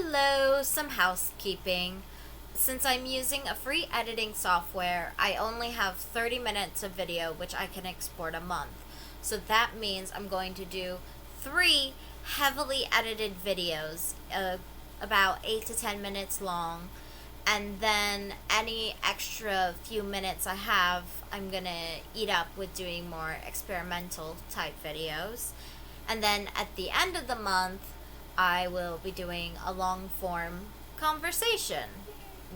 Hello, some housekeeping. Since I'm using a free editing software, I only have 30 minutes of video which I can export a month. So that means I'm going to do 3 heavily edited videos, about 8 to 10 minutes long. And then any extra few minutes I have, I'm gonna eat up with doing more experimental type videos. And then at the end of the month, I will be doing a long form conversation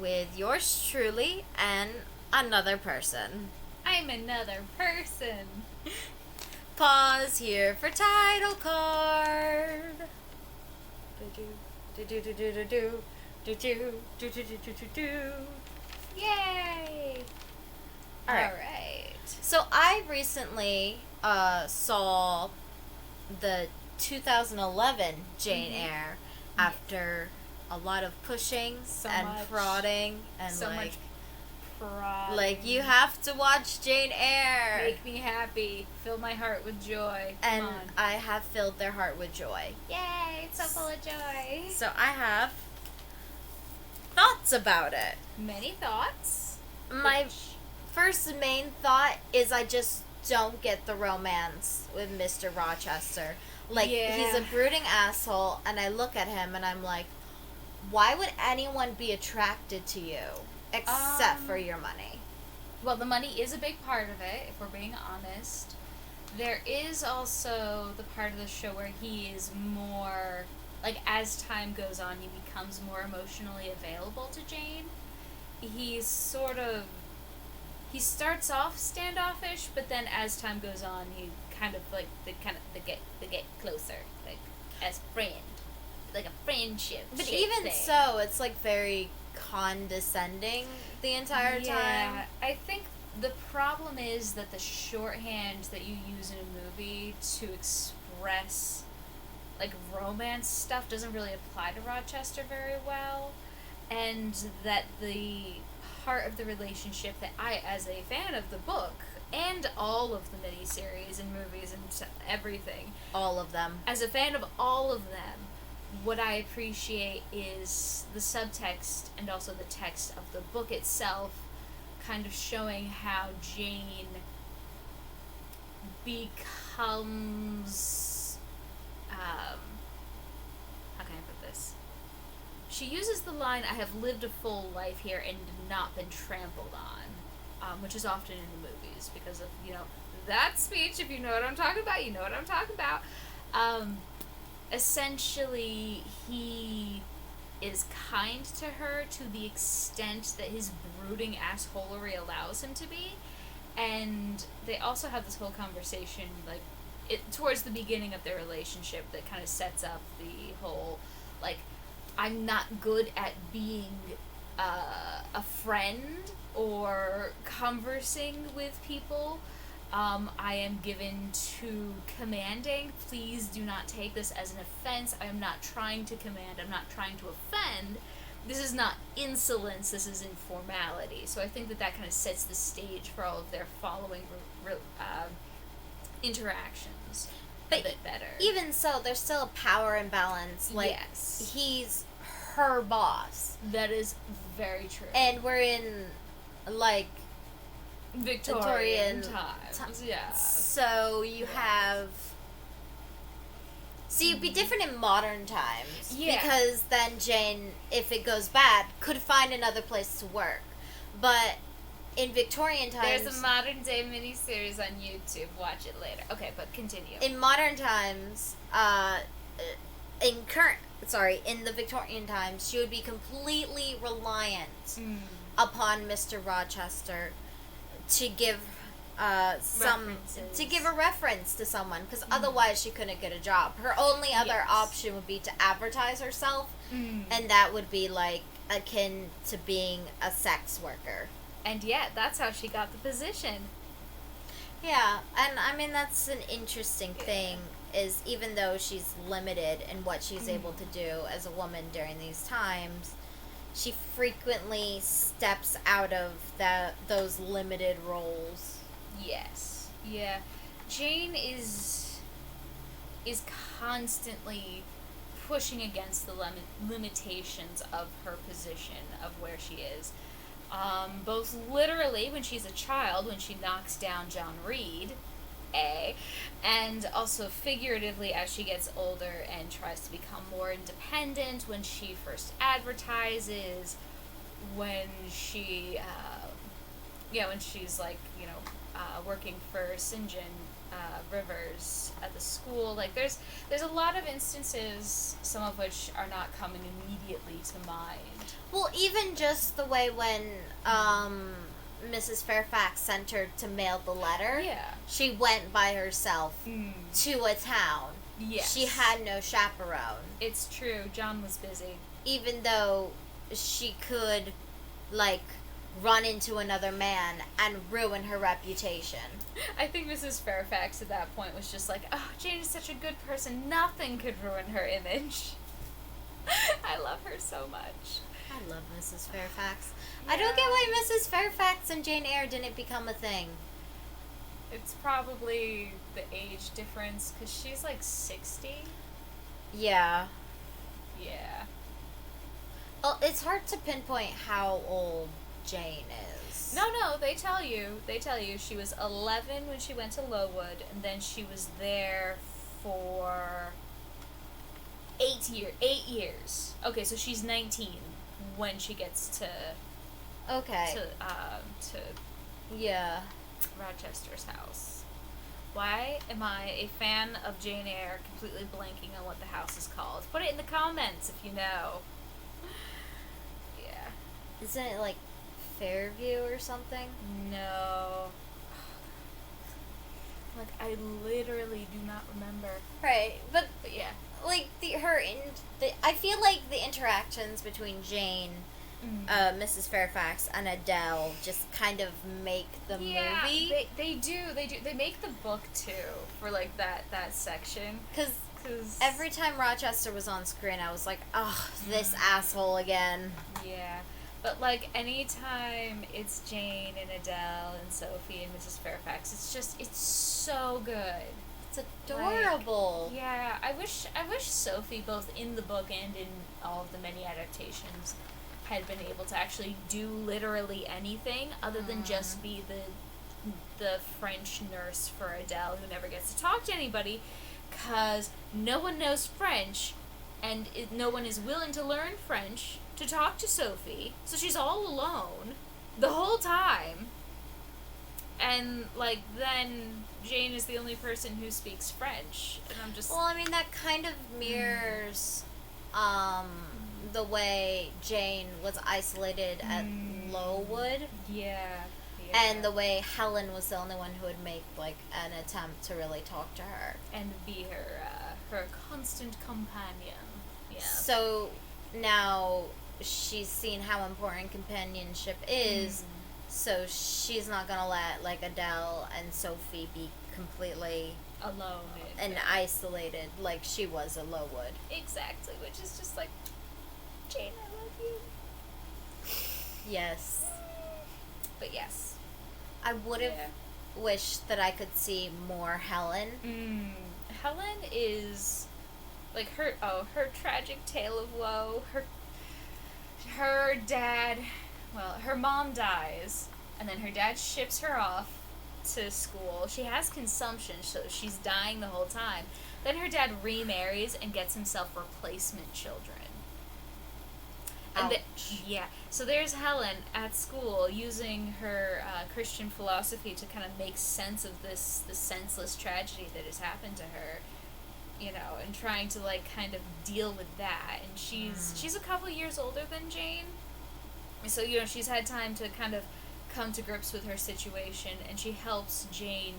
with yours truly and another person. I'm another person. Pause here for title card. Yay! Alright. So I recently saw the 2011 Jane Eyre after a lot of pushing prodding and so much prodding. like you have to watch Jane Eyre. Make me happy. Fill my heart with joy. Come And on. I have filled their heart with joy. Yay! It's so full of joy. So I have thoughts about it. Many thoughts. My first main thought is I just don't get the romance with Mr. Rochester. Like, he's a brooding asshole, and I look at him and I'm like, why would anyone be attracted to you except for your money? Well, the money is a big part of it, if we're being honest. There is also the part of the show where he is more, like, as time goes on, he becomes more emotionally available to Jane. He's sort of, he starts off standoffish, but then as time goes on, he kind of, like, they get closer, like, as friend, like a friendship. But shape even thing. so, it's like very condescending the entire time. I think the problem is that the shorthand that you use in a movie to express, like, romance stuff doesn't really apply to Rochester very well, and that the part of the relationship that I, as a fan of the book, and all of the miniseries and movies and everything, All of them. as a fan of all of them, what I appreciate is the subtext and also the text of the book itself kind of showing how Jane becomes, how can I put this? She uses the line, "I have lived a full life here and not been trampled on," which is often in the movies because of, that speech. If you know what I'm talking about, you know what I'm talking about. Essentially, he is kind to her to the extent that his brooding assholery allows him to be. And they also have this whole conversation, like, towards the beginning of their relationship that kind of sets up the whole, like, I'm not good at being a friend or conversing with people. I am given to commanding. Please do not take this as an offense. I am not trying to command. I'm not trying to offend. This is not insolence. This is informality. So I think that kind of sets the stage for all of their following interactions a bit better. Even so, there's still a power imbalance. Like, yes. he's her boss. That is very true. And we're in, like, Victorian times. Yeah. So you have... So you'd be different in modern times. Yeah. Because then Jane, if it goes bad, could find another place to work. But in Victorian times... There's a modern day miniseries on YouTube. Watch it later. Okay, but continue. In modern times, in the Victorian times, she would be completely reliant upon Mr. Rochester to give a reference to someone, because otherwise she couldn't get a job. Her only other option would be to advertise herself, and that would be like akin to being a sex worker. And yet, that's how she got the position. Yeah, and I mean that's an interesting thing, is even though she's limited in what she's able to do as a woman during these times, she frequently steps out of those limited roles. Yes. Yeah. Jane is constantly pushing against the limitations of her position, of where she is. Both literally when she's a child, when she knocks down John Reed, and also figuratively as she gets older and tries to become more independent, when she first advertises, when she, when she's like, working for St. John Rivers at the school. Like, there's a lot of instances, some of which are not coming immediately to mind. Well, even just the way when Mrs. Fairfax sent her to mail the letter, she went by herself to a town. Yes. She had no chaperone. It's true. John was busy. Even though she could, like, run into another man and ruin her reputation. I think Mrs. Fairfax at that point was just like, oh, Jane is such a good person, nothing could ruin her image. I love her so much. I love Mrs. Fairfax. Yeah. I don't get why Mrs. Fairfax and Jane Eyre didn't become a thing. It's probably the age difference, because she's like 60. Yeah. Yeah. Well, it's hard to pinpoint how old Jane is. No, they tell you. She was 11 when she went to Lowood, and then she was there for 8 years. Okay, so she's 19 when she gets to yeah, Rochester's house. Why am I a fan of Jane Eyre completely blanking on what the house is called? Put it in the comments if you know. Yeah. Isn't it like Fairview or something? No. Like, I literally do not remember. Right, but yeah. Like, I feel like the interactions between Jane, Mrs. Fairfax, and Adele just kind of make the movie. They do. They make the book, too, for, like, that section. Because every time Rochester was on screen, I was like, oh, this asshole again. Yeah. But, like, anytime it's Jane and Adele and Sophie and Mrs. Fairfax, it's so good. It's adorable. Like, yeah, I wish Sophie, both in the book and in all of the many adaptations, had been able to actually do literally anything other than just be the French nurse for Adele who never gets to talk to anybody, because no one knows French, and no one is willing to learn French to talk to Sophie, so she's all alone the whole time. And, like, then Jane is the only person who speaks French, and I'm just... Well, I mean, that kind of mirrors the way Jane was isolated at Lowood. Yeah. And the way Helen was the only one who would make, like, an attempt to really talk to her. And be her constant companion. Yeah. So, now she's seen how important companionship is, so she's not gonna let, like, Adele and Sophie be completely alone and isolated like she was at Lowood. Exactly, which is just like, Jane, I love you. Yes. But yes. I would have wished that I could see more Helen. Helen is, like, her tragic tale of woe. Her dad, well, her mom dies, and then her dad ships her off to school. She has consumption, so she's dying the whole time. Then her dad remarries and gets himself replacement children. And so there's Helen at school using her Christian philosophy to kind of make sense of this senseless tragedy that has happened to her, and trying to, like, kind of deal with that. And she's a couple years older than Jane, so she's had time to kind of come to grips with her situation, and she helps Jane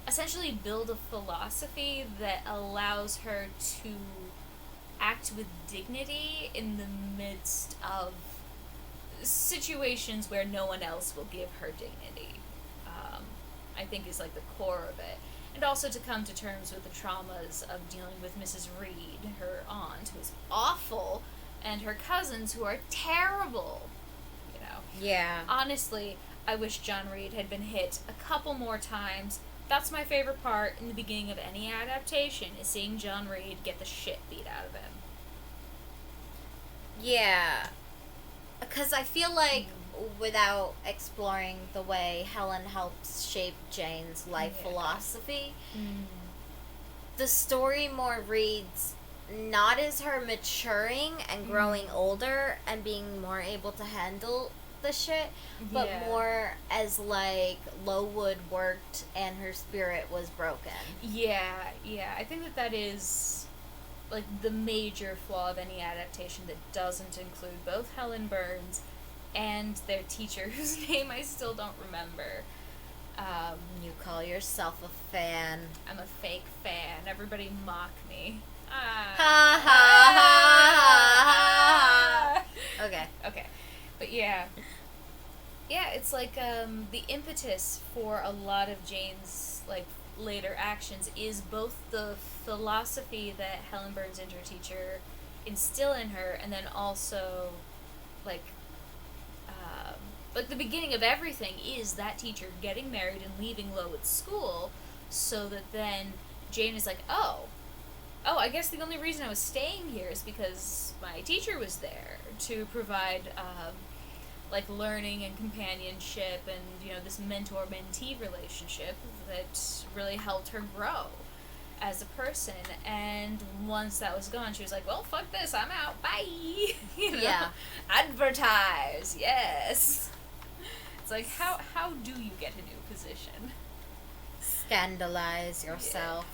essentially build a philosophy that allows her to act with dignity in the midst of situations where no one else will give her dignity. I think is, like, the core of it. And also to come to terms with the traumas of dealing with Mrs. Reed, her aunt, who is awful, and her cousins, who are terrible. Yeah. Honestly, I wish John Reed had been hit a couple more times. That's my favorite part in the beginning of any adaptation, is seeing John Reed get the shit beat out of him. Yeah. Because I feel like without exploring the way Helen helps shape Jane's life philosophy, the story more reads not as her maturing and growing older and being more able to handle the shit, but more as like Lowood worked and her spirit was broken. Yeah. I think that is like the major flaw of any adaptation that doesn't include both Helen Burns and their teacher, whose name I still don't remember. You call yourself a fan. I'm a fake fan. Everybody mock me. Ha ha ha ha ha. Okay. But yeah, it's like the impetus for a lot of Jane's like later actions is both the philosophy that Helen Burns and her teacher instill in her, and then also like the beginning of everything is that teacher getting married and leaving Lowood's school, so that then Jane is like, oh, I guess the only reason I was staying here is because my teacher was there to provide like learning and companionship and this mentor-mentee relationship that really helped her grow as a person. And once that was gone, she was like, well, fuck this, I'm out, bye. Yeah. Advertise, yes. It's like, how do you get a new position? Scandalize yourself.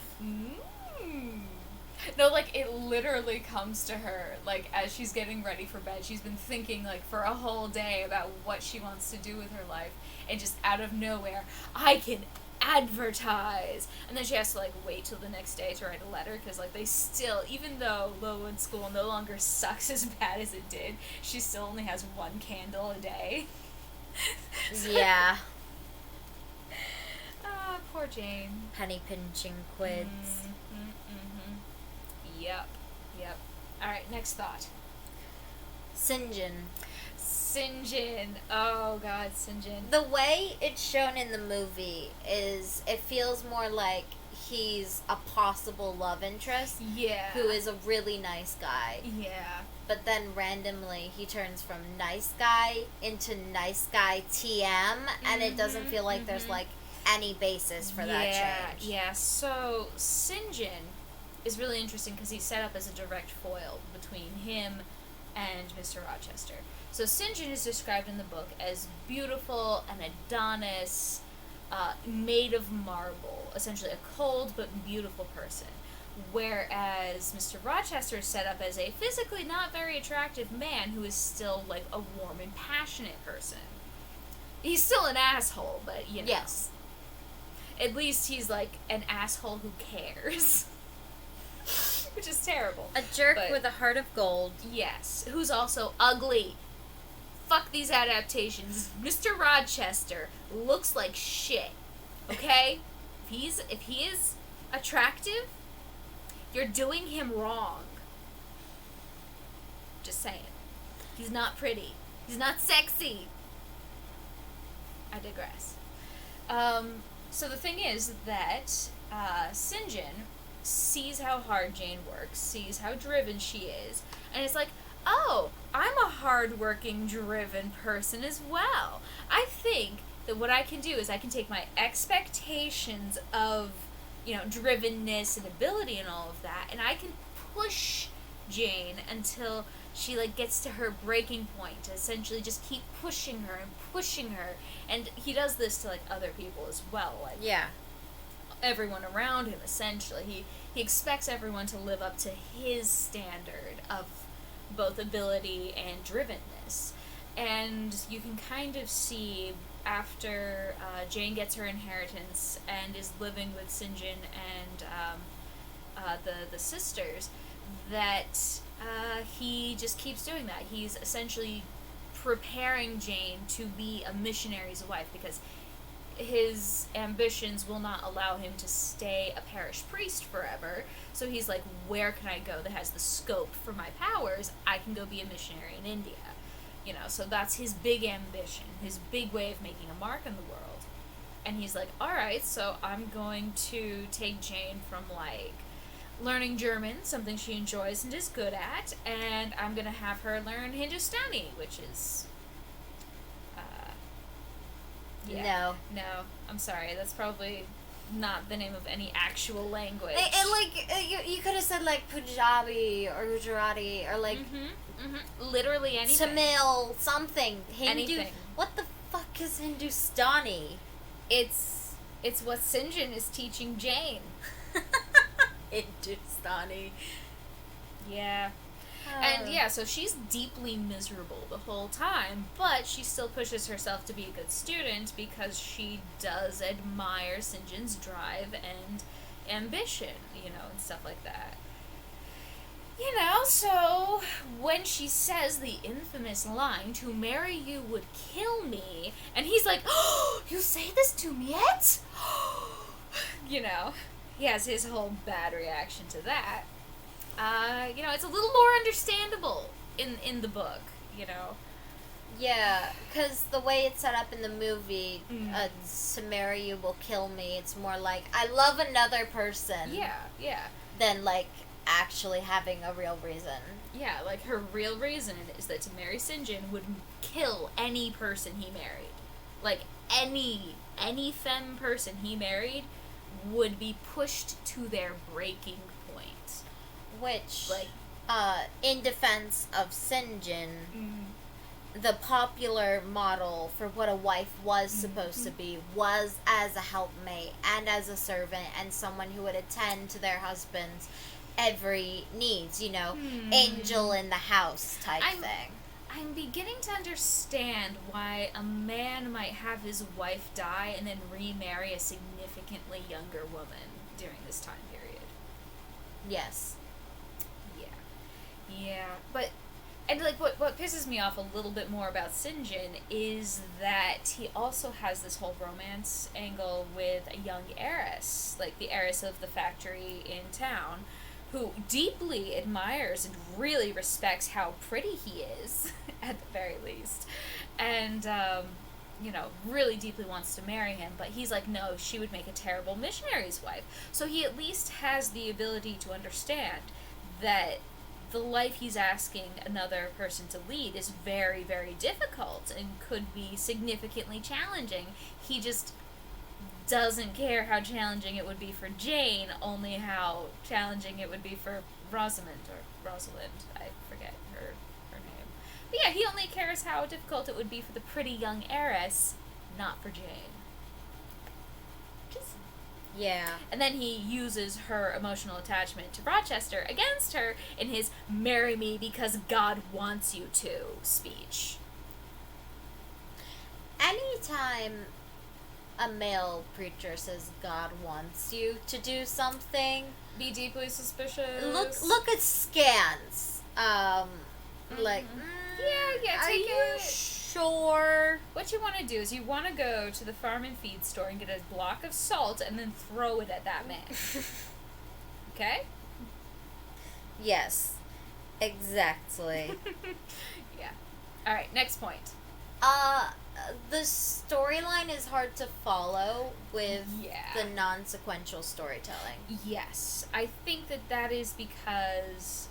No, like, it literally comes to her, like, as she's getting ready for bed. She's been thinking, like, for a whole day about what she wants to do with her life, and just out of nowhere, I can advertise. And then she has to, like, wait till the next day to write a letter, because, like, they still, even though Lowood School no longer sucks as bad as it did, she still only has one candle a day. Yeah. Poor Jane. Penny pinching quids. Yep. Alright, next thought. St. John. Oh god, St. John. The way it's shown in the movie is, it feels more like he's a possible love interest. Yeah. Who is a really nice guy. Yeah. But then randomly he turns from nice guy into nice guy TM, and it doesn't feel like there's like any basis for that change. Yeah, so St. John is really interesting because he's set up as a direct foil between him and Mr. Rochester. So St. John is described in the book as beautiful, an Adonis, made of marble, essentially a cold but beautiful person. Whereas Mr. Rochester is set up as a physically not very attractive man who is still like a warm and passionate person. He's still an asshole, but Yes. At least he's like an asshole who cares. Which is terrible. A jerk with a heart of gold. Yes. Who's also ugly. Fuck these adaptations. Mr. Rochester looks like shit. Okay? If he is attractive, you're doing him wrong. Just saying. He's not pretty. He's not sexy. I digress. So the thing is that St. John sees how hard Jane works, sees how driven she is, and it's like, oh, I'm a hard-working, driven person as well. I think that what I can do is I can take my expectations of, drivenness and ability and all of that, and I can push Jane until she, like, gets to her breaking point, to essentially just keep pushing her, and he does this to, like, other people as well, like, everyone around him, essentially. He expects everyone to live up to his standard of both ability and drivenness. And you can kind of see, after Jane gets her inheritance and is living with St. John and the sisters, that he just keeps doing that. He's essentially preparing Jane to be a missionary's wife, because his ambitions will not allow him to stay a parish priest forever. So he's like, where can I go that has the scope for my powers? I can go be a missionary in India. So that's his big ambition, his big way of making a mark in the world. And he's like, alright, so I'm going to take Jane from, like, learning German, something she enjoys and is good at, and I'm gonna have her learn Hindustani, which is, no, I'm sorry, that's probably not the name of any actual language. You could have said like Punjabi or Gujarati or like literally anything. Tamil, something. Hindu. Anything. What the fuck is Hindustani? It's what St. John is teaching Jane. Hindustani. Yeah. And yeah, so she's deeply miserable the whole time, but she still pushes herself to be a good student because she does admire St. John's drive and ambition, and stuff like that. So when she says the infamous line, "To marry you would kill me," and he's like, "Oh, you say this to me yet?" He has his whole bad reaction to that. It's a little more understandable in the book, Yeah, because the way it's set up in the movie, "To marry you will kill me," it's more like, I love another person. Yeah. Than, like, actually having a real reason. Yeah, like, her real reason is that to marry St. John would kill any person he married. Like, any femme person he married would be pushed to their breaking point. Which, in defense of St. John, the popular model for what a wife was supposed to be was as a helpmate and as a servant and someone who would attend to their husband's every needs, angel in the house type thing. I'm beginning to understand why a man might have his wife die and then remarry a significantly younger woman during this time period. Yes. Yeah. But, and like, what pisses me off a little bit more about St. John is that he also has this whole romance angle with a young heiress, like the heiress of the factory in town, who deeply admires and really respects how pretty he is, at the very least, and, really deeply wants to marry him, but he's like, no, she would make a terrible missionary's wife. So he at least has the ability to understand that the life he's asking another person to lead is very, very difficult and could be significantly challenging. He just doesn't care how challenging it would be for Jane, only how challenging it would be for Rosalind, I forget her name. But yeah, he only cares how difficult it would be for the pretty young heiress, not for Jane. Yeah. And then he uses her emotional attachment to Rochester against her in his "marry me because God wants you to" speech. Anytime a male preacher says God wants you to do something, be deeply suspicious. Look at scans. Like, take are you it. Sure. What you want to do is you want to go to the farm and feed store and get a block of salt and then throw it at that man. Okay? Yes. Exactly. Yeah. Alright, next point. The storyline is hard to follow with the non-sequential storytelling. Yes. I think that is because,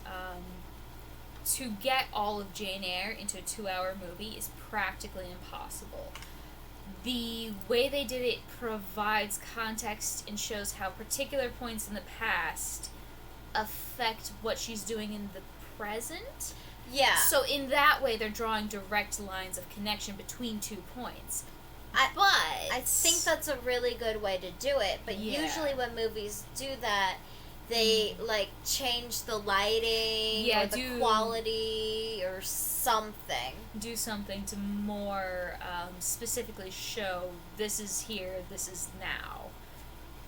to get all of Jane Eyre into a 2-hour movie is practically impossible. The way they did it provides context and shows how particular points in the past affect what she's doing in the present. Yeah. So in that way, they're drawing direct lines of connection between 2 points. I think that's a really good way to do it, but usually when movies do that, they change the lighting or the quality or something. Do something to more specifically show this is here, this is now,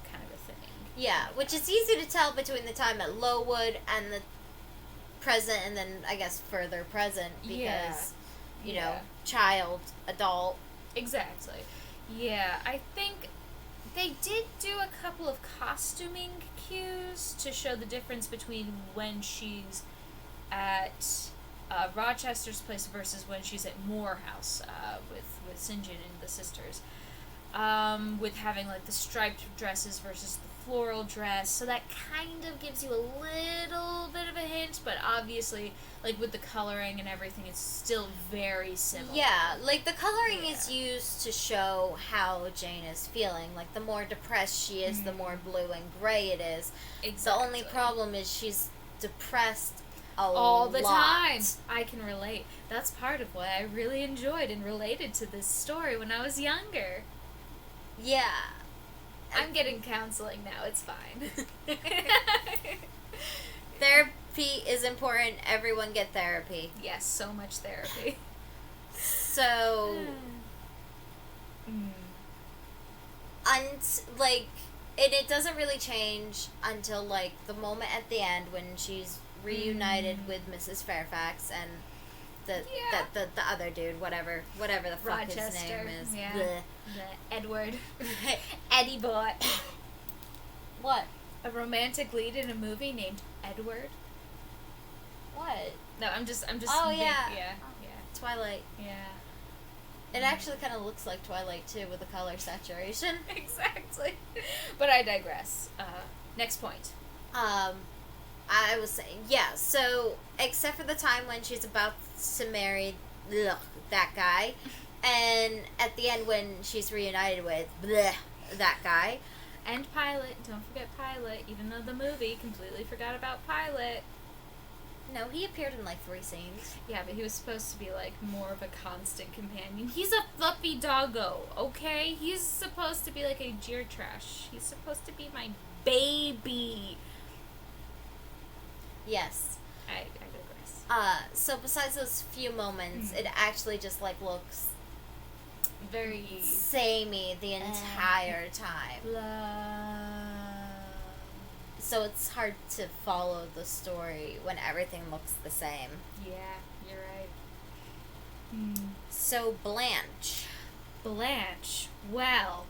kind of a thing. Yeah, which is easy to tell between the time at Lowood and the present, and then I guess further present because child, adult. Exactly. Yeah, I think they did do a couple of costuming cues to show the difference between when she's at Rochester's place versus when she's at Morehouse with St. John and the sisters. With having the striped dresses versus the floral dress, so that kind of gives you a little bit of a hint, but obviously, like, with the coloring and everything, it's still very similar. Yeah, like, the coloring is used to show how Jane is feeling. Like, the more depressed she is, the more blue and gray it is. Exactly. The only problem is she's depressed all the lot. time. I can relate. That's part of why I really enjoyed and related to this story when I was younger. Yeah. I'm getting counseling now. It's fine. Therapy is important. Everyone get therapy. Yes, so much therapy. So, like, and it doesn't really change until, like, the moment at the end when she's reunited with Mrs. Fairfax and the other dude, whatever the fuck Rochester. his name is. Yeah. Blech. The Edward. Eddie boy. What? A romantic lead in a movie named Edward. What? No, I'm just. Oh, yeah. Yeah. Twilight. Yeah. It actually kind of looks like Twilight, too, with the color saturation. Exactly. But I digress. Next point. I was saying, yeah, so, except for the time when she's about to marry, that guy, and at the end when she's reunited with, that guy. And Pilot. Don't forget Pilot, even though the movie completely forgot about Pilot. No, he appeared in, like, 3 scenes. Yeah, but he was supposed to be, like, more of a constant companion. He's a fluffy doggo, okay? He's supposed to be, like, a jeer trash. He's supposed to be my baby. Yes. I digress. So besides those few moments, it actually just, like, looks very samey the entire time. Blah. So it's hard to follow the story when everything looks the same. Yeah, you're right. So Blanche. Well,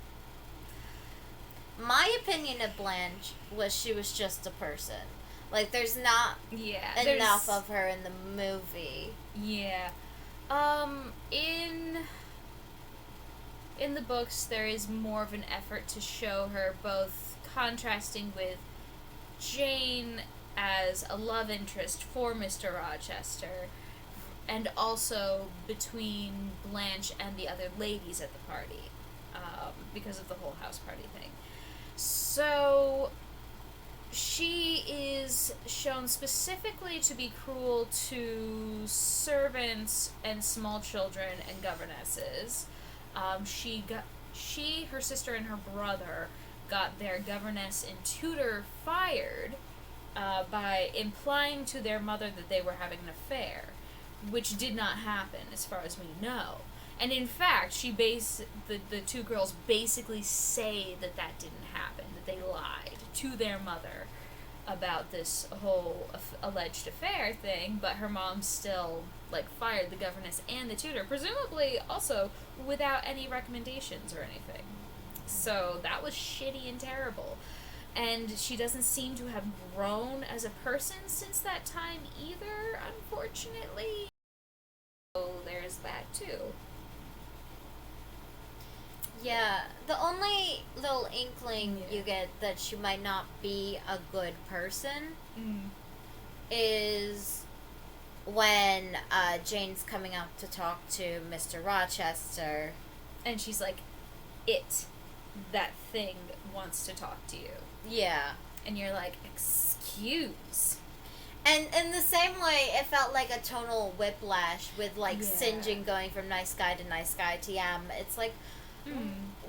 My opinion of Blanche was she was just a person. Like, there's not enough of her in the movie. Yeah. In the books, there is more of an effort to show her both contrasting with Jane as a love interest for Mr. Rochester, and also between Blanche and the other ladies at the party, because of the whole house party thing. So, she is shown specifically to be cruel to servants and small children and governesses. Her sister, and her brother got their governess and tutor fired by implying to their mother that they were having an affair, which did not happen, as far as we know. And in fact, the 2 girls basically say that didn't happen, that they lied to their mother about this whole alleged affair thing, but her mom still, like, fired the governess and the tutor, presumably also without any recommendations or anything. So that was shitty and terrible. And she doesn't seem to have grown as a person since that time either, unfortunately. So there's that too. Yeah, the only little inkling you get that she might not be a good person is when Jane's coming up to talk to Mr. Rochester. And she's like, that thing wants to talk to you. Yeah. And you're like, excuse. And in the same way, it felt like a tonal whiplash with, like, St. John going from nice guy to yam. It's like,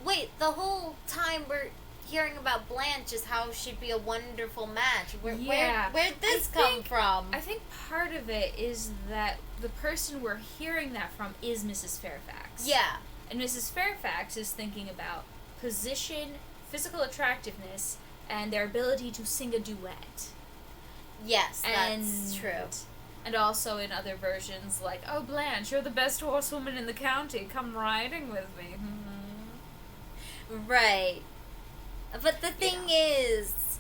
wait, the whole time we're hearing about Blanche is how she'd be a wonderful match. Where'd this come from? I think part of it is that the person we're hearing that from is Mrs. Fairfax. Yeah. And Mrs. Fairfax is thinking about position, physical attractiveness, and their ability to sing a duet. Yes, that's true. And also in other versions, like, oh, Blanche, you're the best horsewoman in the county. Come riding with me. Right. But the thing is,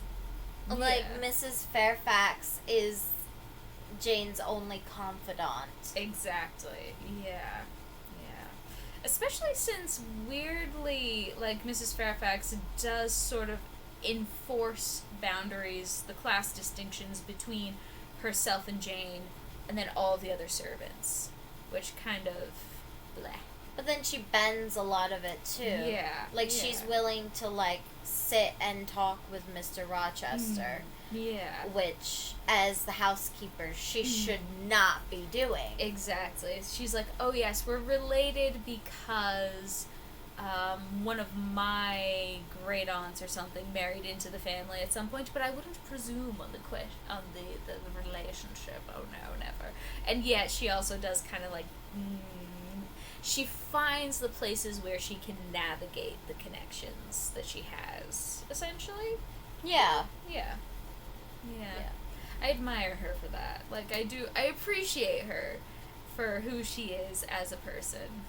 like, Mrs. Fairfax is Jane's only confidant. Exactly. Yeah. Especially since, weirdly, like, Mrs. Fairfax does sort of enforce boundaries, the class distinctions between herself and Jane, and then all of the other servants, which kind of bleh. But then she bends a lot of it too. Yeah. Like she's willing to like sit and talk with Mr. Rochester. Yeah. Which, as the housekeeper, she should not be doing. Exactly. She's like, oh yes, we're related because one of my great aunts or something married into the family at some point, but I wouldn't presume on the relationship. Oh no, never. And yet she also does kind of like she finds the places where she can navigate the connections that she has, essentially. Yeah. Yeah. I admire her for that. Like, I appreciate her for who she is as a person,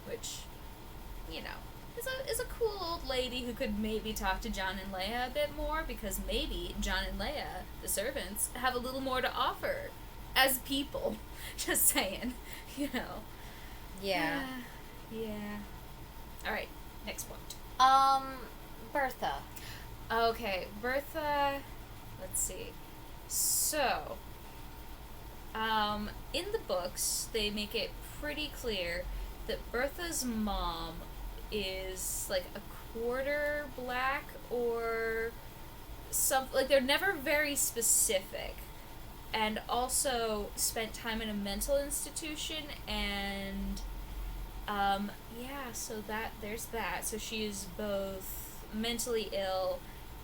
which, you know, is a cool old lady who could maybe talk to John and Leia a bit more, because maybe John and Leia, the servants, have a little more to offer as people. Just saying, you know. Yeah. Yeah. Alright, next point. Bertha. Okay, Bertha, let's see. So, in the books, they make it pretty clear that Bertha's mom is like a quarter black or something. Like, they're never very specific. And also spent time in a mental institution, and so there's that. So she is both mentally ill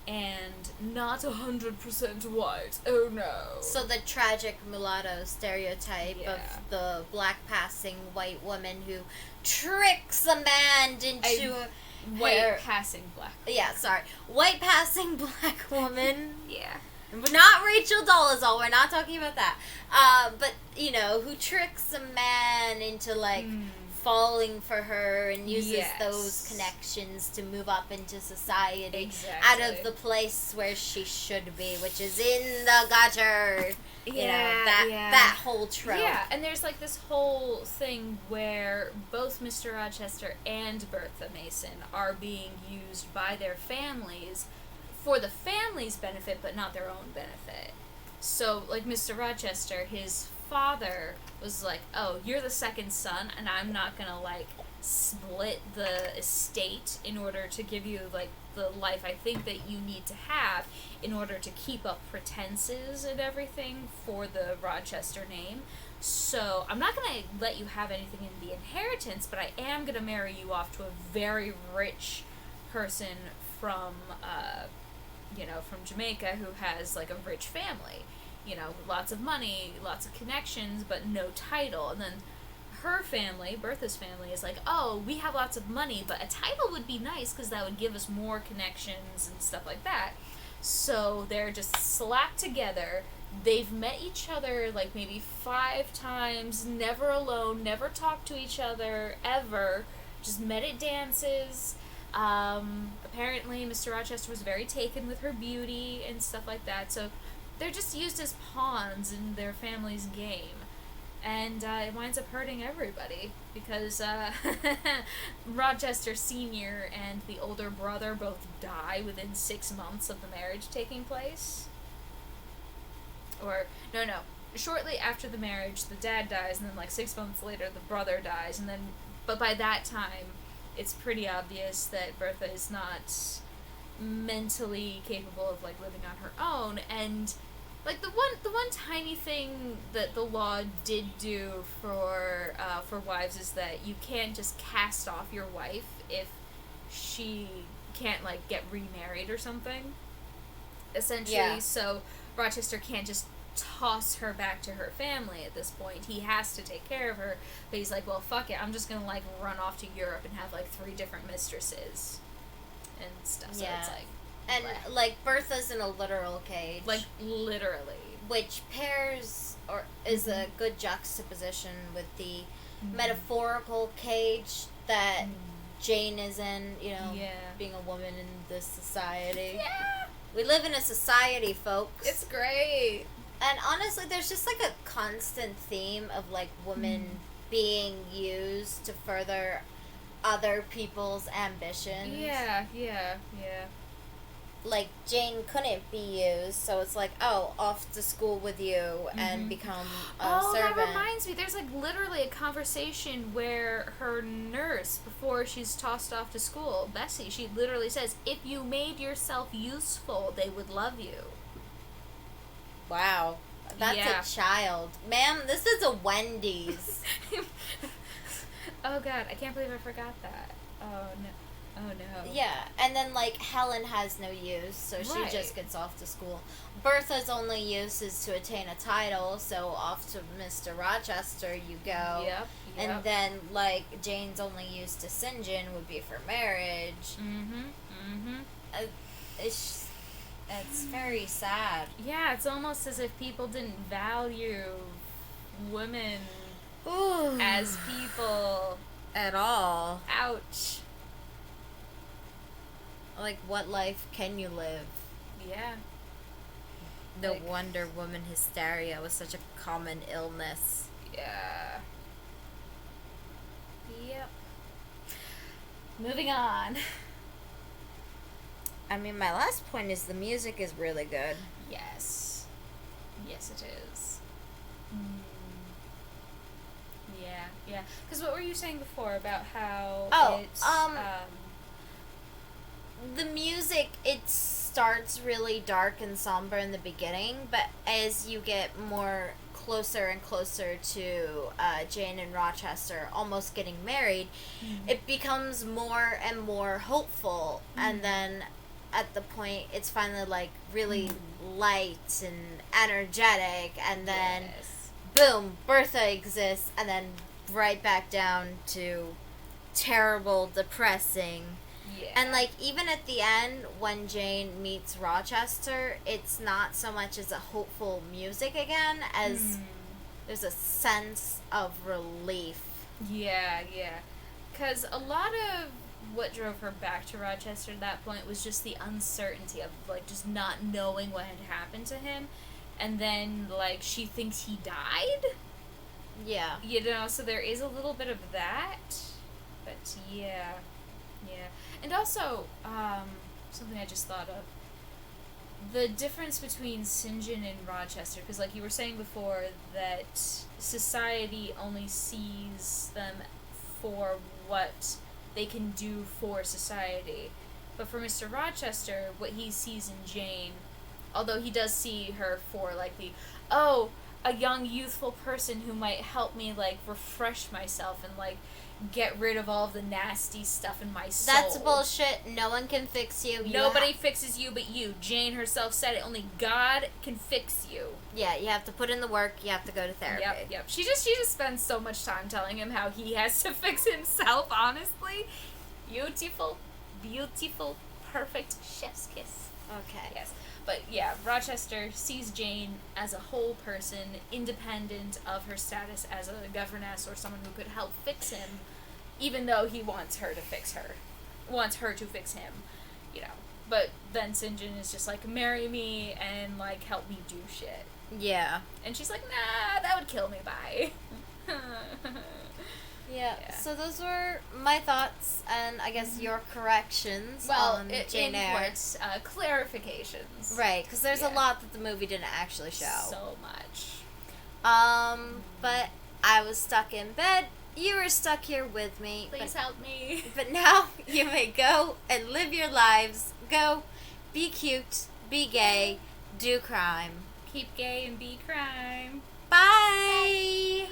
and not 100% white. Oh no. So the tragic mulatto stereotype of the black passing white woman who tricks a man into white passing black. Yeah, sorry. White passing black woman. Yeah. Not Rachel Dolezal, we're not talking about that. But, you know, who tricks a man into, like, falling for her and uses those connections to move up into society. Exactly. Out of the place where she should be, which is in the gutter. That whole trope. Yeah, and there's, like, this whole thing where both Mr. Rochester and Bertha Mason are being used by their families for the family's benefit, but not their own benefit. So, like, Mr. Rochester, his father was like, oh, you're the second son, and I'm not gonna, like, split the estate in order to give you, like, the life I think that you need to have in order to keep up pretenses and everything for the Rochester name. So, I'm not gonna let you have anything in the inheritance, but I am gonna marry you off to a very rich person from, from Jamaica who has, like, a rich family. You know, lots of money, lots of connections, but no title. And then her family, Bertha's family, is like, oh, we have lots of money, but a title would be nice because that would give us more connections and stuff like that. So they're just slapped together. They've met each other, like, maybe 5 times, never alone, never talked to each other, ever. Just met at dances. Apparently Mr. Rochester was very taken with her beauty and stuff like that, so they're just used as pawns in their family's game, and it winds up hurting everybody, because Rochester Sr. and the older brother both die within 6 months of the marriage taking place. Or, no, shortly after the marriage, the dad dies, and then, like, 6 months later, the brother dies, and then, but by that time, it's pretty obvious that Bertha is not mentally capable of, like, living on her own, and, like, the one tiny thing that the law did do for wives is that you can't just cast off your wife if she can't, like, get remarried or something, essentially. Yeah. So Rochester can't just toss her back to her family at this point. He has to take care of her, but he's like, well, fuck it, I'm just gonna, like, run off to Europe and have, like, 3 different mistresses and stuff. So it's like, and bleh. like, Bertha's in a literal cage, like, literally, which pairs or is a good juxtaposition with the metaphorical cage that Jane is in, you know, being a woman in this society. Yeah, we live in a society, folks. it's great. And honestly, there's just, like, a constant theme of, like, women being used to further other people's ambitions. Yeah. like Jane couldn't be used, so it's like, oh, off to school with you and become a servant. That reminds me. There's like literally a conversation where her nurse, before she's tossed off to school, Bessie, she literally says, "If you made yourself useful, they would love you." Wow. That's a child. Ma'am, this is a Wendy's. Oh god, I can't believe I forgot that. Oh no. Oh no. Yeah, and then like Helen has no use, so she just gets off to school. Bertha's only use is to attain a title, so off to Mr. Rochester you go. Yep. And then like Jane's only use to St. John would be for marriage. It's very sad. Yeah, it's almost as if people didn't value women as people at all. Ouch. Like, what life can you live? Yeah. No wonder woman hysteria was such a common illness. Yeah. Yep. Moving on. I mean, my last point is the music is really good. Yes. Yes, it is. Yeah. Because what were you saying before about how the music, it starts really dark and somber in the beginning, but as you get more closer and closer to Jane and Rochester almost getting married, it becomes more and more hopeful, and then at the point it's finally like really light and energetic, and then boom, Bertha exists, and then right back down to terrible, depressing. And like even at the end when Jane meets Rochester, it's not so much as a hopeful music again as there's a sense of relief. Yeah. Because a lot of what drove her back to Rochester at that point was just the uncertainty of like just not knowing what had happened to him, and then like she thinks he died. Yeah. You know, so there is a little bit of that, but yeah. And also, something I just thought of, the difference between St. John and Rochester, because like you were saying before that society only sees them for what they can do for society, but for Mr. Rochester, what he sees in Jane, although he does see her for like a young youthful person who might help me like refresh myself and like get rid of all of the nasty stuff in my soul. That's bullshit. No one can fix you. Nobody fixes you but you. Jane herself said it. Only God can fix you. Yeah, you have to put in the work. You have to go to therapy. Yep. She just spends so much time telling him how he has to fix himself, honestly. Beautiful, perfect chef's kiss. Okay. Yes. But yeah, Rochester sees Jane as a whole person, independent of her status as a governess or someone who could help fix him, even though he wants her to fix her. Wants her to fix him, you know. But then St. John is just like, marry me and like help me do shit. Yeah. And she's like, nah, that would kill me, bye. Yeah, so those were my thoughts, and I guess your corrections on Jane Eyre. Clarifications. Right, because there's a lot that the movie didn't actually show. So much. But I was stuck in bed. You were stuck here with me. Please help me. But now you may go and live your lives. Go, be cute, be gay, do crime. Keep gay and be crime. Bye.